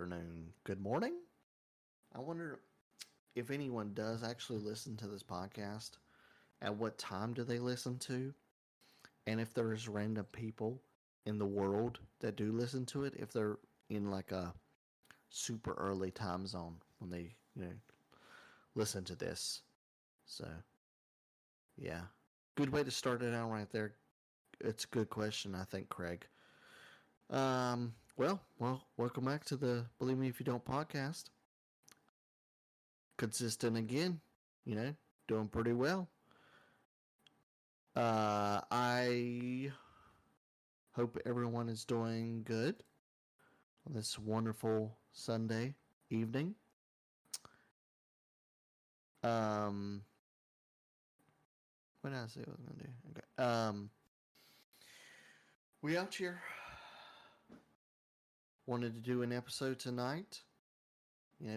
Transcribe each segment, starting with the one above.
afternoon, good morning. I wonder if anyone does actually listen to this podcast, at what time do they listen to? And if there's random people in the world that do listen to it, if they're in like a super early time zone when they, listen to this. So, yeah. Good way to start it out right there. It's a good question, I think, Craig. Well, welcome back to the Believe Me If You Don't podcast. Consistent again, doing pretty well. I hope everyone is doing good on this wonderful Sunday evening. What did I say I was gonna do? Okay. We out here wanted to do an episode tonight.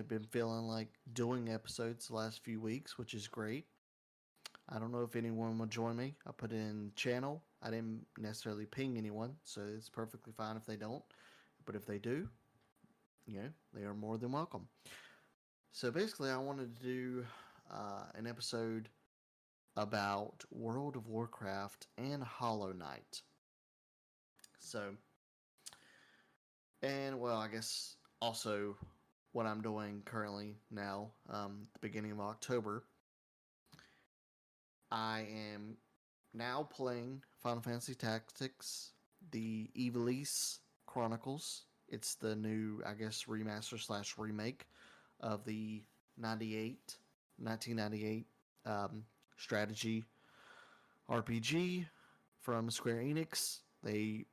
Been feeling like doing episodes the last few weeks, which is great. I don't know if anyone will join me. I put it in channel. I didn't necessarily ping anyone, so it's perfectly fine if they don't. But if they do, they are more than welcome. So basically, I wanted to do an episode about World of Warcraft and Hollow Knight. So, and well, I guess also what I'm doing currently now, the beginning of October, I am now playing Final Fantasy Tactics, the Ivalice Chronicles. It's the new, I guess, remaster / remake of the 1998 strategy RPG from Square Enix. They've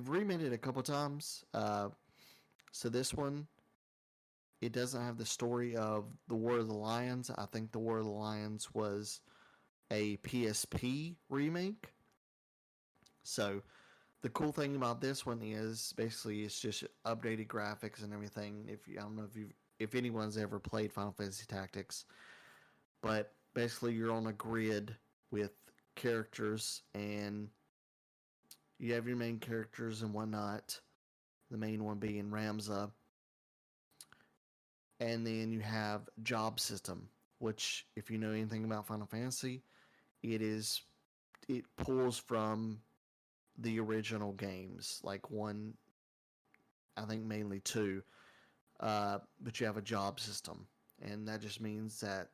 remade it a couple times. So this one, it doesn't have the story of the War of the Lions. I think the War of the Lions was a PSP remake. So the cool thing about this one is basically it's just updated graphics and everything. I don't know if anyone's ever played Final Fantasy Tactics, but basically you're on a grid with characters and you have your main characters and whatnot. The main one being Ramza. And then you have job system, which if you know anything about Final Fantasy, it pulls from the original games, like one, I think mainly two, but you have a job system, and that just means that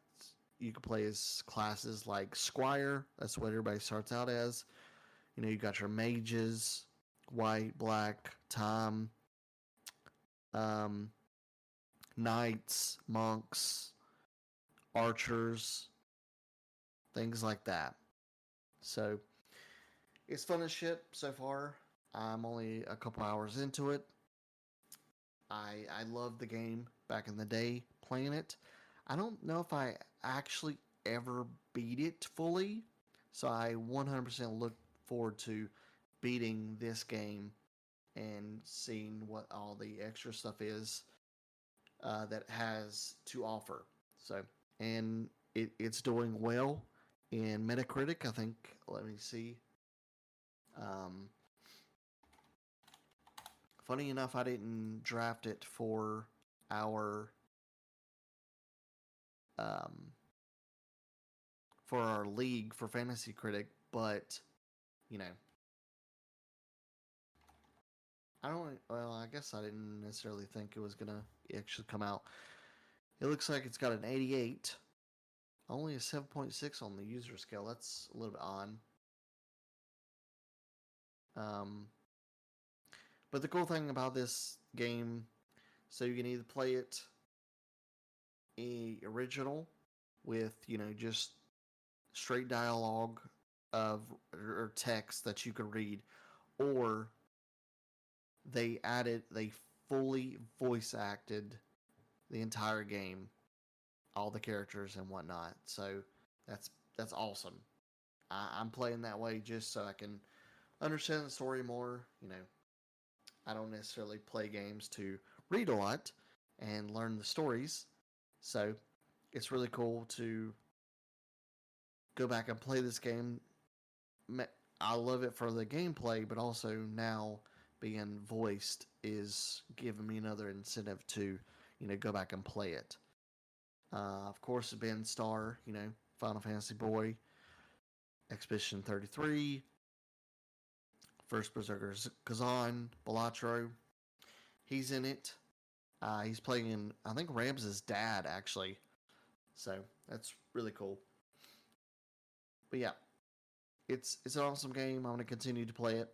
you can play as classes like Squire. That's what everybody starts out as. You got your mages, white, black, time, knights, monks, archers, things like that. So it's fun as shit so far. I'm only a couple hours into it. I loved the game back in the day playing it. I don't know if I actually ever beat it fully, so I 100% look forward to beating this game and seeing what all the extra stuff is that it has to offer. So, and it's doing well in Metacritic. I think, let me see. Funny enough, I didn't draft it for our league for Fantasy Critic, but I guess I didn't necessarily think it was gonna actually come out. It looks like it's got an 88, only a 7.6 on the user scale. That's a little bit odd. But the cool thing about this game, so you can either play it original with just straight dialogue or text that you could read, or they fully voice acted the entire game, all the characters and whatnot. So that's awesome. I'm playing that way just so I can understand the story more. I don't necessarily play games to read a lot and learn the stories. So it's really cool to go back and play this game. I love it for the gameplay, but also now being voiced is giving me another incentive to, go back and play it. Of course, Ben Starr, Final Fantasy Boy, Expedition 33, First Berserker Kazan, Balatro. He's in it. He's playing, I think, Rams' dad, actually. So that's really cool. But yeah, it's an awesome game. I'm going to continue to play it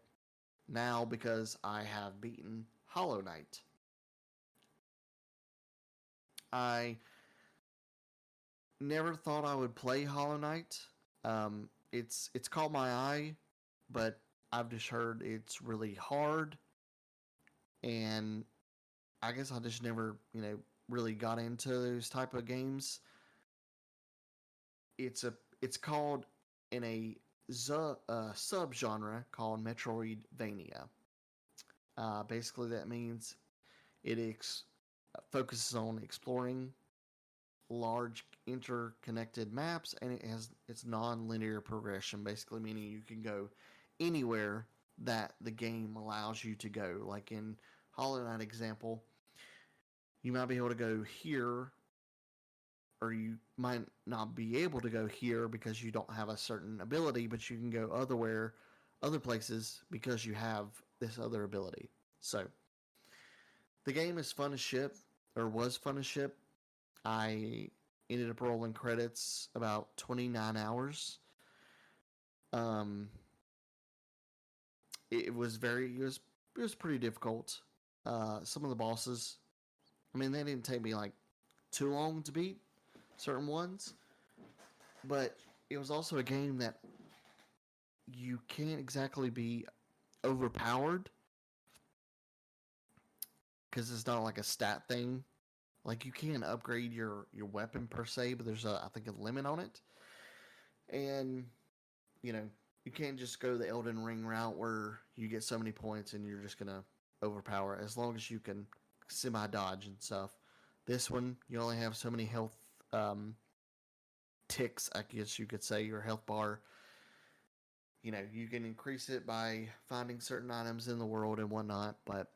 now because I have beaten Hollow Knight. I never thought I would play Hollow Knight. It's caught my eye, but I've just heard it's really hard, and I guess I just never, really got into those type of games. It's called in a subgenre called Metroidvania. Basically, that means it focuses on exploring large interconnected maps, and it's non-linear progression, basically meaning you can go anywhere that the game allows you to go. Like in Hollow Knight example, you might be able to go here, or you might not be able to go here because you don't have a certain ability, but you can go other places because you have this other ability. So the game is fun as shit, or was fun as shit. I ended up rolling credits about 29 hours. Um, it was pretty difficult. Some of the bosses, I mean, they didn't take me like too long to beat certain ones, but it was also a game that you can't exactly be overpowered because it's not like a stat thing. Like you can upgrade your weapon per se, but there's I think a limit on it. And you can't just go the Elden Ring route where you get so many points and you're just gonna overpower it, as long as you can semi dodge and stuff. This one, you only have so many health ticks, I guess you could say, your health bar. You can increase it by finding certain items in the world and whatnot, but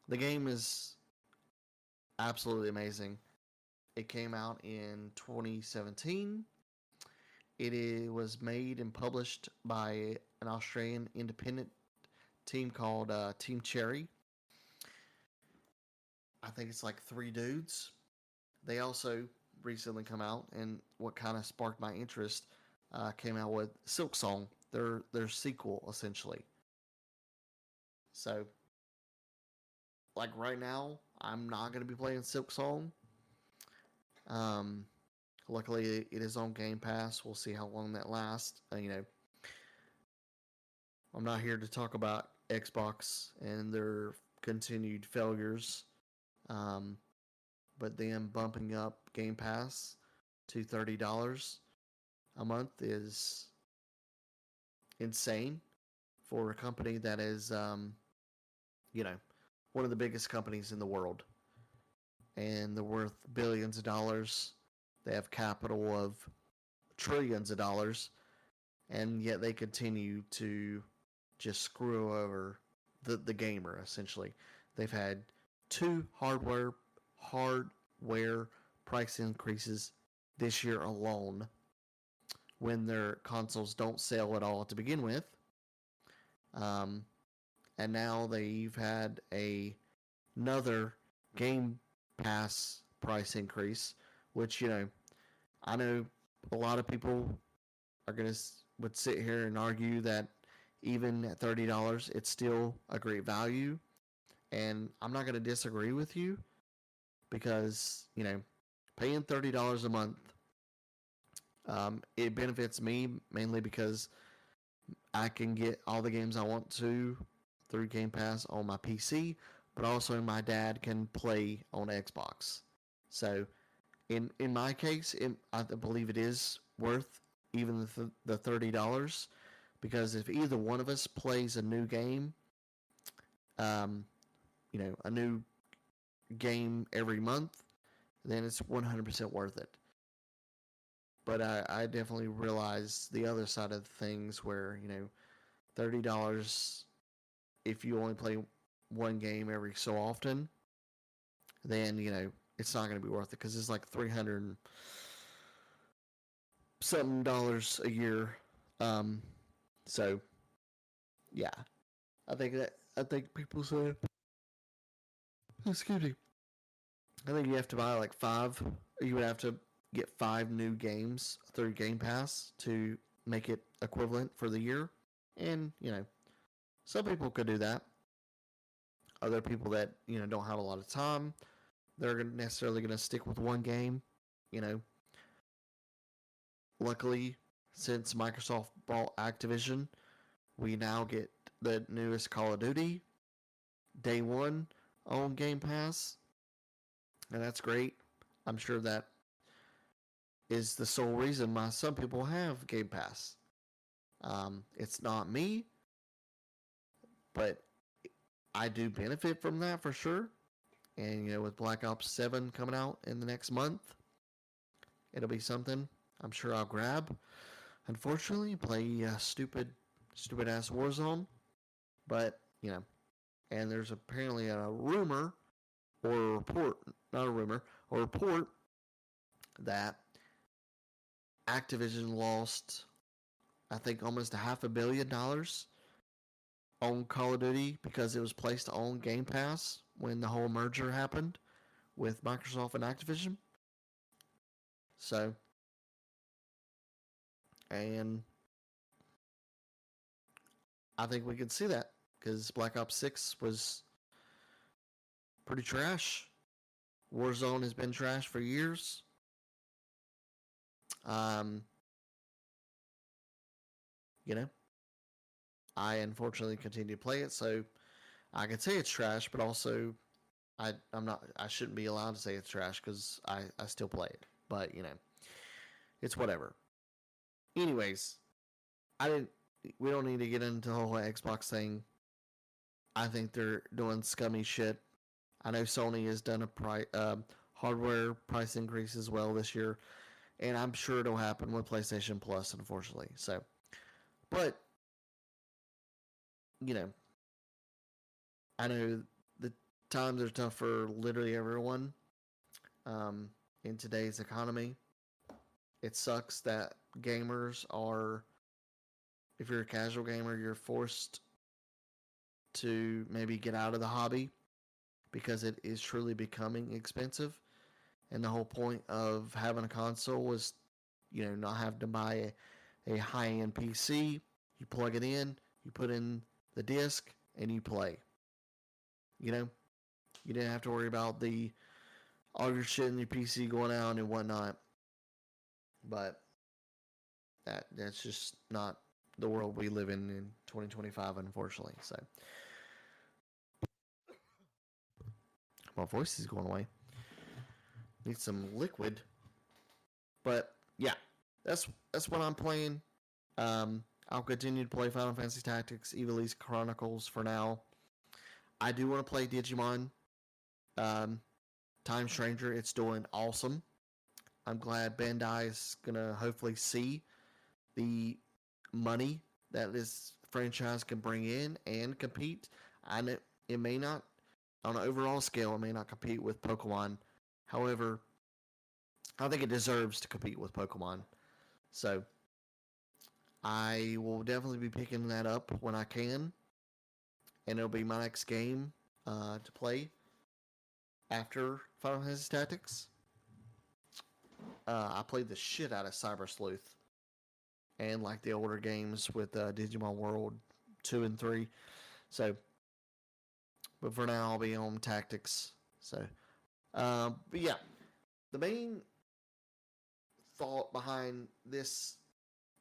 the game is absolutely amazing. It came out in 2017. Was made and published by an Australian independent team called Team Cherry. I think it's like 3 dudes. They also recently come out, and what kind of sparked my interest came out with Silk Song, their sequel essentially. So, like right now, I'm not going to be playing Silk Song. Luckily, it is on Game Pass. We'll see how long that lasts. I'm not here to talk about Xbox and their continued failures. But then bumping up Game Pass to $30 a month is insane for a company that is, one of the biggest companies in the world. And they're worth billions of dollars. They have capital of trillions of dollars. And yet they continue to just screw over the gamer, essentially. They've had 2 hardware price increases this year alone, when their consoles don't sell at all to begin with. And now they've had another Game Pass price increase, which, I know a lot of people would sit here and argue that even at $30, it's still a great value. And I'm not going to disagree with you, because, paying $30 a month, it benefits me mainly because I can get all the games I want to through Game Pass on my PC, but also my dad can play on Xbox. So in my case, I believe it is worth even the $30, because if either one of us plays a new game, a new game every month, then it's 100% worth it. But I definitely realize the other side of things where, $30 if you only play one game every so often, then it's not going to be worth it because it's like $300 something a year. Um, so yeah, I think people say, excuse me, I think you have to buy like five. You would have to get 5 new games through Game Pass to make it equivalent for the year. And some people could do that. Other people that don't have a lot of time, they're necessarily going to stick with one game. You know, luckily, since Microsoft bought Activision, we now get the newest Call of Duty day one on Game Pass, and that's great. I'm sure that is the sole reason why some people have Game Pass. It's not me, but I do benefit from that for sure. And with Black Ops 7 coming out in the next month, it'll be something I'm sure I'll grab. Unfortunately, play stupid ass Warzone, but and there's apparently a rumor or a report, not a rumor, or a report that Activision lost, I think, almost $500 million on Call of Duty because it was placed on Game Pass when the whole merger happened with Microsoft and Activision. So, and I think we could see that because Black Ops 6 was pretty trash. Warzone has been trash for years. Um, I unfortunately continue to play it, so I can say it's trash, but also I'm not. I shouldn't be allowed to say it's trash because I still play it. But it's whatever. Anyways, I didn't. We don't need to get into the whole Xbox thing. I think they're doing scummy shit. I know Sony has done a hardware price increase as well this year, and I'm sure it'll happen with PlayStation Plus, unfortunately. So, but I know the times are tough for literally everyone in today's economy. It sucks that gamers are, if you're a casual gamer, you're forced to maybe get out of the hobby because it is truly becoming expensive. And the whole point of having a console was, not having to buy a high end PC. You plug it in, you put in the disc, and you play. You didn't have to worry about all your shit in your PC going out and whatnot. But that's just not the world we live in 2025, unfortunately. So my voice is going away. Need some liquid. But yeah, that's what I'm playing. I'll continue to play Final Fantasy Tactics, Ivalice Chronicles for now. I do want to play Digimon Time Stranger. It's doing awesome. I'm glad Bandai is gonna hopefully see the money that this franchise can bring in and compete. I know it may not, on an overall scale, it may not compete with Pokemon. However, I think it deserves to compete with Pokemon. So I will definitely be picking that up when I can, and it'll be my next game to play after Final Fantasy Tactics. I played the shit out of Cyber Sleuth and like the older games with Digimon World 2 and 3. So, but for now, I'll be on Tactics. So, but yeah, the main thought behind this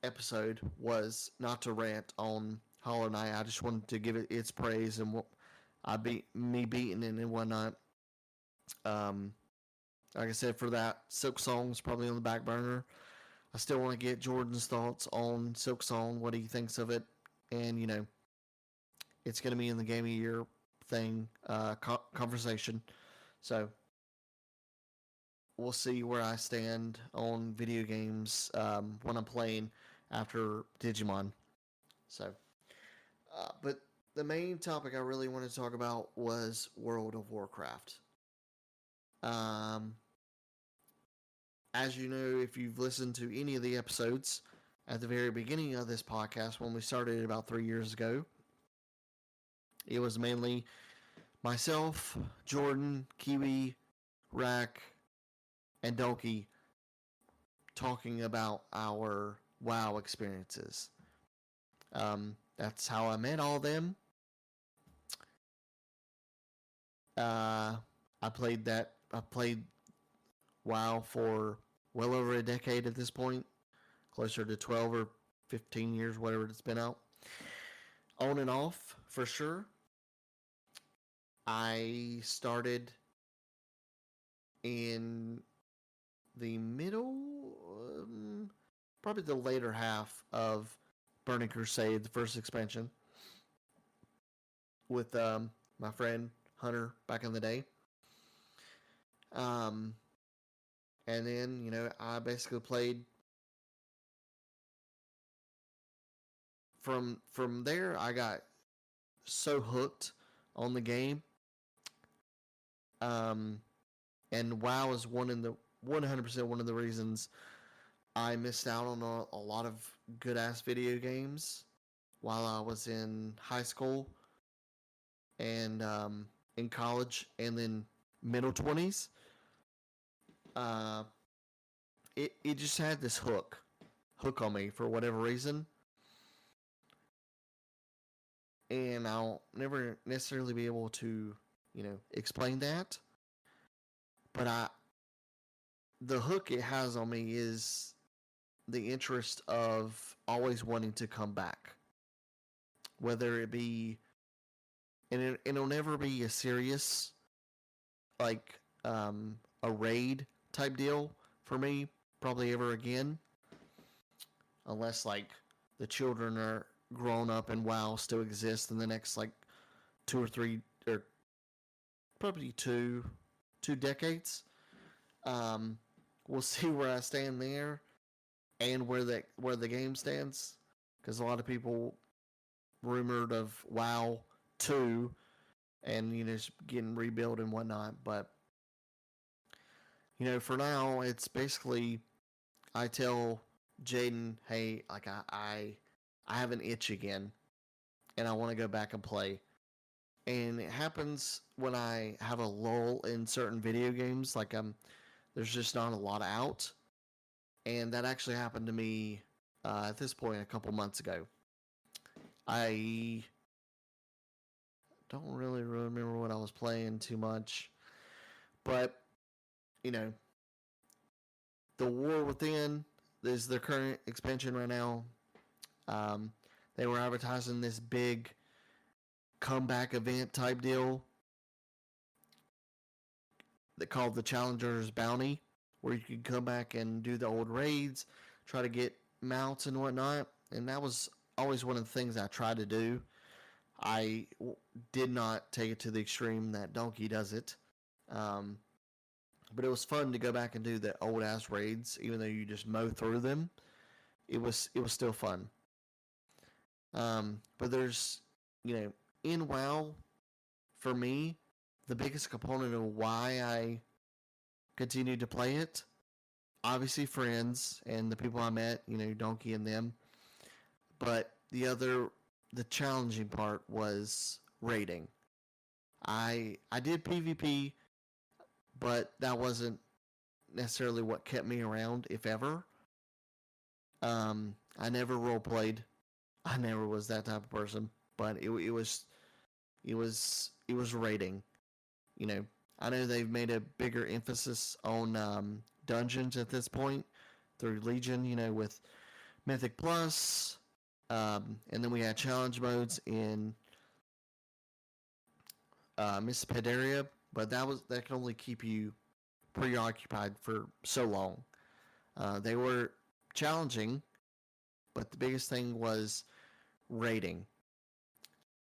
episode was not to rant on Hollow Knight. I just wanted to give it its praise and what me beating it and whatnot. Like I said, for that, Silk Song's probably on the back burner. I still want to get Jordan's thoughts on Silk Song, what he thinks of it, and it's going to be in the Game of the Year thing conversation. So we'll see where I stand on video games when I'm playing after Digimon. So, but the main topic I really wanted to talk about was World of Warcraft. Um, as you know, if you've listened to any of the episodes at the very beginning of this podcast, when we started about 3 years ago, it was mainly myself, Jordan, Kiwi, Rack, and Donkey talking about our WoW experiences. That's how I met all of them. I played WoW for well over a decade at this point, closer to 12 or 15 years, whatever it's been out. On and off, for sure. I started in the middle, probably the later half of Burning Crusade, the first expansion, with my friend Hunter back in the day. And then, I basically played from there. I got so hooked on the game. And WoW is 100% one of the reasons I missed out on a lot of good ass video games while I was in high school and in college and then middle 20s. It just had this hook on me for whatever reason. And I'll never necessarily be able to, explain that. But the hook it has on me is the interest of always wanting to come back. Whether it be, and it'll never be a serious, like, a raid type deal for me, probably ever again. Unless, like, the children are grown up and WoW still exists in the next, like, 2 or 3, or probably two decades. We'll see where I stand there and where the game stands, because a lot of people rumored of WoW 2 and just getting rebuilt and whatnot. But for now, it's basically I tell Jaden, hey, like I have an itch again, and I want to go back and play. And it happens when I have a lull in certain video games, like there's just not a lot out, and that actually happened to me at this point a couple months ago. I don't really remember what I was playing too much, but the War Within is their current expansion right now. They were advertising this big comeback event type deal that called the Challenger's Bounty, where you could come back and do the old raids, try to get mounts and whatnot. And that was always one of the things I tried to do. I did not take it to the extreme that Donkey does it. But it was fun to go back and do the old ass raids, even though you just mow through them. It was still fun. But there's, in WoW, for me, the biggest component of why I continued to play it, obviously friends and the people I met, Donkey and them. But the challenging part was raiding. I did PvP, but that wasn't necessarily what kept me around, if ever. I never roleplayed. I never was that type of person. But it was raiding. I know they've made a bigger emphasis on dungeons at this point through Legion. With Mythic Plus, and then we had challenge modes in Miss Pandaria, but that can only keep you preoccupied for so long. They were challenging, but the biggest thing was raiding.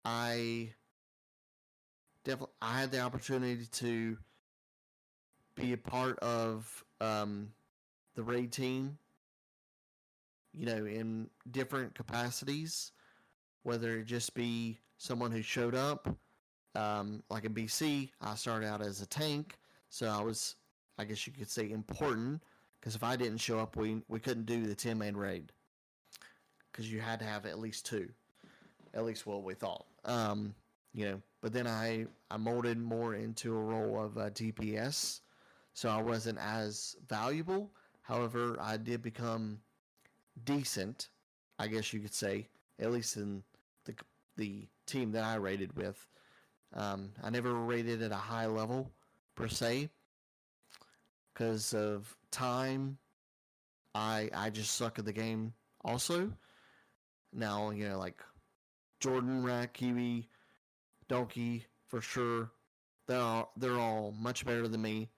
I had the opportunity to be a part of the raid team, in different capacities. whether it just be someone who showed up. Like in BC, I started out as a tank, so I was, I guess you could say, important. Because if I didn't show up, we couldn't do the 10-man raid. Because you had to have at least two, at least what we thought. But then I molded more into a role of DPS, so I wasn't as valuable. However, I did become decent, I guess you could say, at least in the team that I rated with. I never rated at a high level per se because of time. I just suck at the game. Also, now like Jordan, Rat, Kiwi, Donkey for sure. They're all much better than me,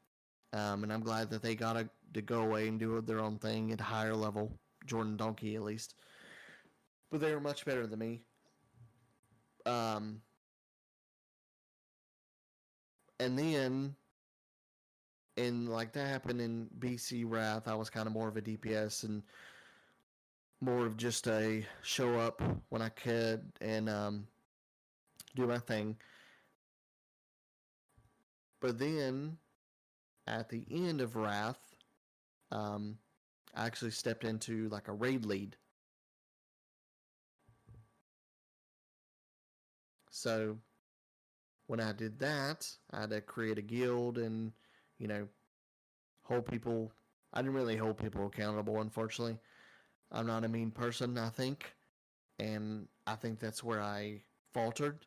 and I'm glad that they got to go away and do their own thing at a higher level. Jordan, Donkey at least, but they were much better than me. Um, and then and like that happened in BC Wrath. I was kind of more of a DPS and more of just a show up when I could and do my thing. But then at the end of Wrath, um, I actually stepped into like a raid lead. So when I did that, I had to create a guild and, you know, hold people. I didn't really hold people accountable, unfortunately. I'm not a mean person, I think. And I think that's where I faltered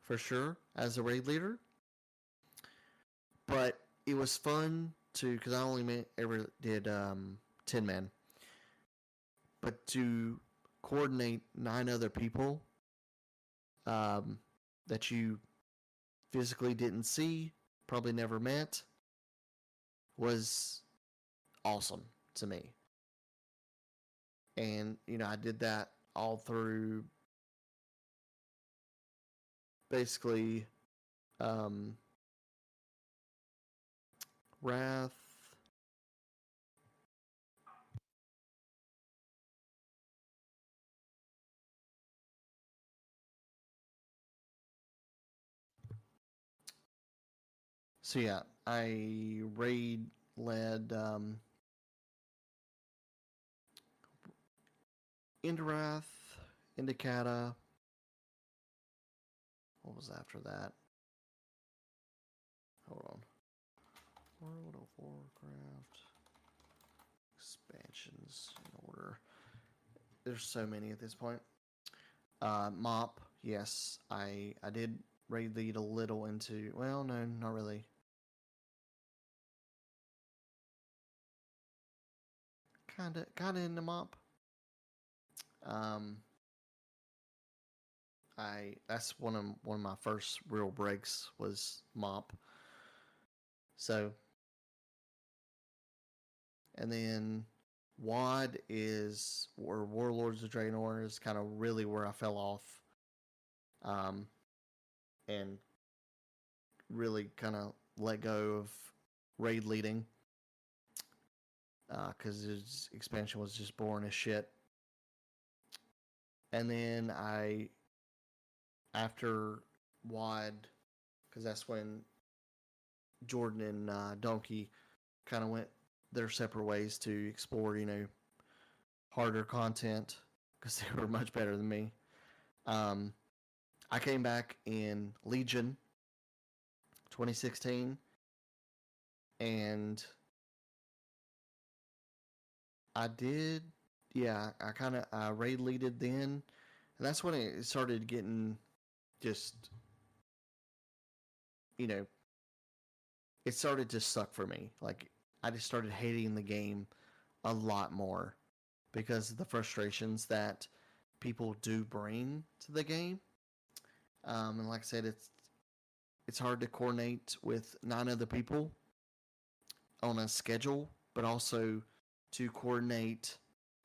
for sure as a raid leader. But it was fun to, because I only ever did 10 men, but to coordinate 9 other people um, that you physically didn't see, probably never met, was awesome to me. And, I did that all through basically um, Wrath. So, yeah, I raid led into Wrath, into Kata. What was after that? Hold on. World of Warcraft expansions in order. There's so many at this point. Mop, yes, I did raid lead a little into. Well, no, not really. Kinda into mop. Um, I that's one of my first real breaks was mop. So, and then WAD is or Warlords of Draenor is kind of really where I fell off. And really kind of let go of raid leading because his expansion was just boring as shit. And then after WAD, because that's when Jordan and Donkey kind of went their separate ways to explore, harder content because they were much better than me. I came back in Legion 2016 and I did, yeah, I kind of raid leaded then. And that's when it started getting just, you know, it started to suck for me. Like, I just started hating the game a lot more because of the frustrations that people do bring to the game. And like I said, it's hard to coordinate with 9 other people on a schedule, but also to coordinate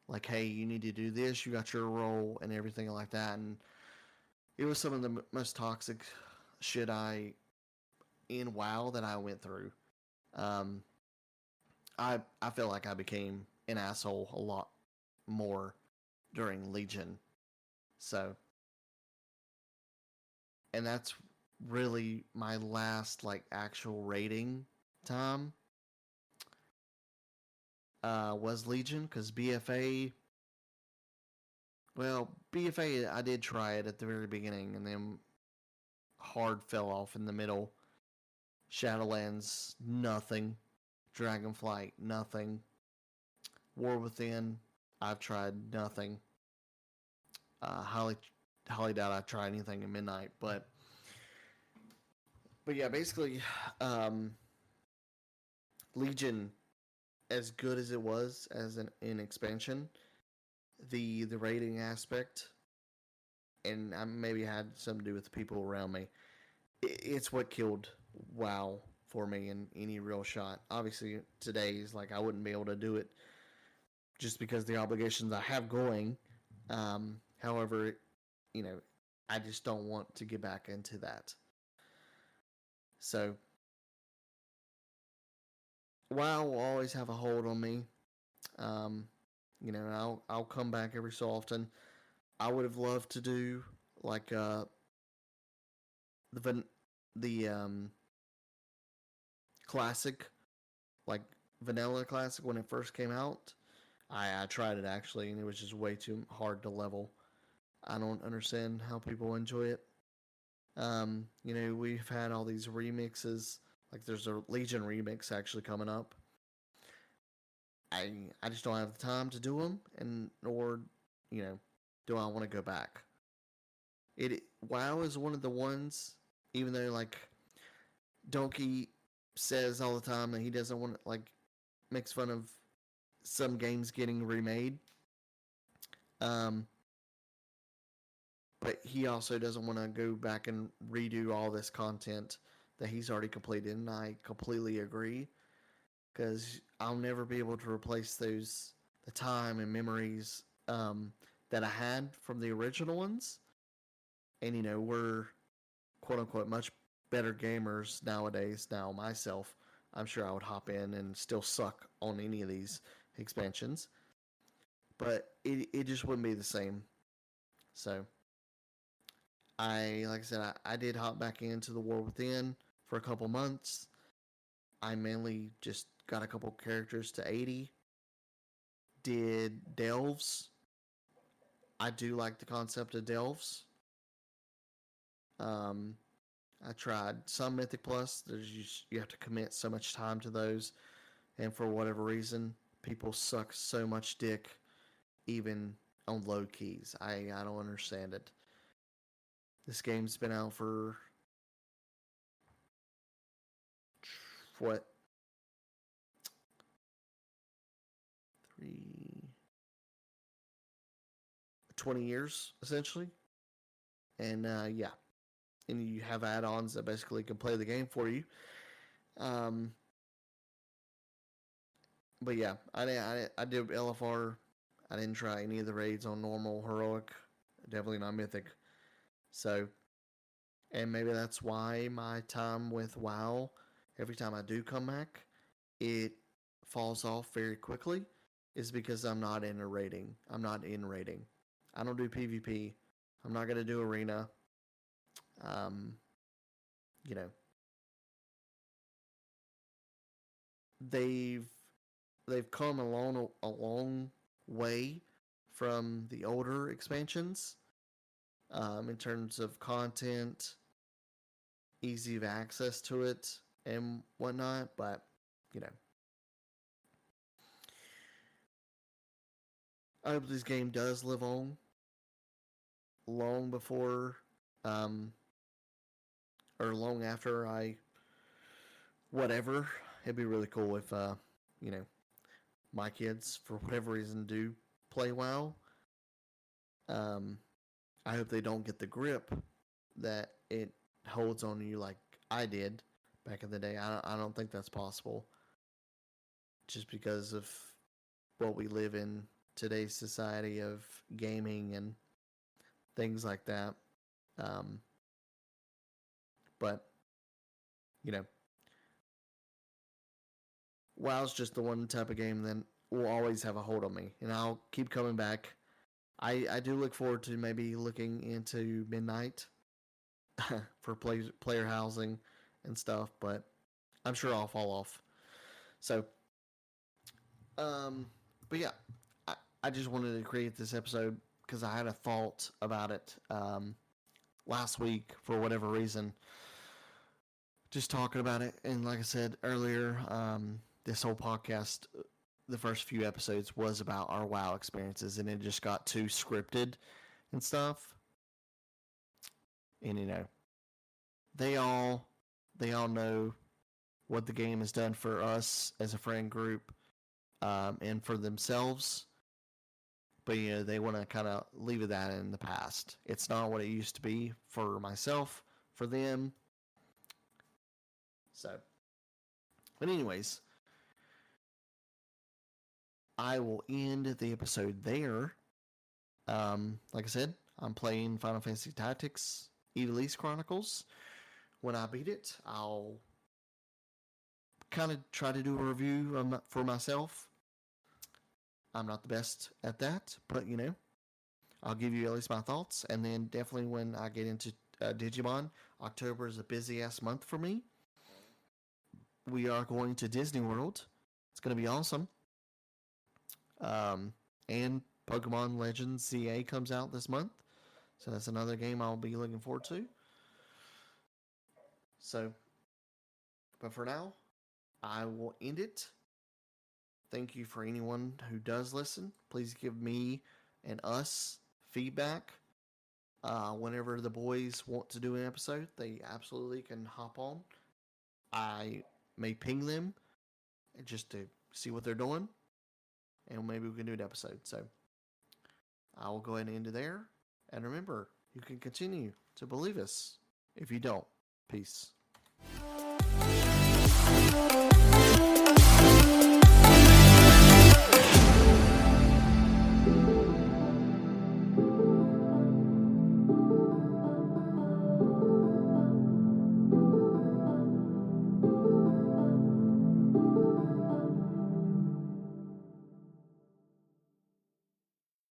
like, hey, you need to do this, you got your role and everything like that. And it was some of the most toxic shit in WoW that I went through. Um, I feel like I became an asshole a lot more during Legion. So and that's really my last like actual rating time was Legion, because BFA. Well, BFA I did try it at the very beginning, and then hard fell off in the middle. Shadowlands, nothing. Dragonflight, nothing. War Within, I've tried nothing. Highly doubt I've tried anything in Midnight, but yeah, basically, um, Legion, as good as it was as an expansion, the rating aspect, and I maybe had something to do with the people around me. It's what killed WoW for me in any real shot. Obviously, today's like I wouldn't be able to do it just because the obligations I have going. However, you know, I just don't want to get back into that. So WoW will always have a hold on me. Um, I'll come back every so often. I would have loved to do like the the classic, like vanilla classic when it first came out. I tried it actually, and it was just way too hard to level. I don't understand how people enjoy it. We've had all these remixes. Like there's a Legion remix actually coming up. I just don't have the time to do them, and nor do I want to go back. It WoW is one of the ones, even though like Donkey says all the time that he doesn't want to like makes fun of some games getting remade. Um, but he also doesn't want to go back and redo all this content that he's already completed, and I completely agree because I'll never be able to replace the time and memories that I had from the original ones. And we're quote unquote much better gamers nowadays. Now myself, I'm sure I would hop in and still suck on any of these expansions, but it just wouldn't be the same. So like I said, I did hop back into the War Within for a couple months. I mainly just got a couple characters to 80. Did delves. I do like the concept of delves. Um, I tried some Mythic Plus. You have to commit so much time to those, and for whatever reason, people suck so much dick, even on low keys. I don't understand it. This game's been out for what, 20 years essentially, and yeah, and you have add-ons that basically can play the game for you. Um, but yeah, I did LFR. I didn't try any of the raids on normal, heroic, definitely not mythic. So, and maybe that's why my time with WoW, every time I do come back, it falls off very quickly, is because I'm not in a rating. I'm not in rating. I don't do PvP. I'm not gonna do arena. Um, you know, they've they've come a long way from the older expansions, in terms of content, easy of access to it, and whatnot. But you know, I hope this game does live on long before, um, or long after I whatever. It'd be really cool if you know, my kids for whatever reason do play WoW. Um, I hope they don't get the grip that it holds on you like I did back in the day. I don't think that's possible, just because of what we live in today's society of gaming and things like that. Um, but you know, WoW's just the one type of game that will always have a hold on me, and I'll keep coming back. I do look forward to maybe looking into Midnight. for player housing and stuff, but I'm sure I'll fall off. So, but yeah, I just wanted to create this episode because I had a thought about it last week for whatever reason. Just talking about it, and like I said earlier, this whole podcast, the first few episodes was about our WoW experiences, and it just got too scripted and stuff. And they all know what the game has done for us as a friend group, and for themselves. But they want to kind of leave that in the past. It's not what it used to be for myself, for them. So, but anyways, I will end the episode there. Like I said, I'm playing Final Fantasy Tactics Elise Chronicles. When I beat it, I'll kind of try to do a review for myself. I'm not the best at that, but I'll give you at least my thoughts. And then definitely when I get into Digimon, October is a busy ass month for me. We are going to Disney World. It's going to be awesome. And Pokemon Legends ZA comes out this month. So that's another game I'll be looking forward to. So, but for now, I will end it. Thank you for anyone who does listen. Please give me and us feedback. Whenever the boys want to do an episode, they absolutely can hop on. I may ping them just to see what they're doing, and maybe we can do an episode. So I will go ahead and end it there. And remember, you can continue to believe us if you don't. Peace.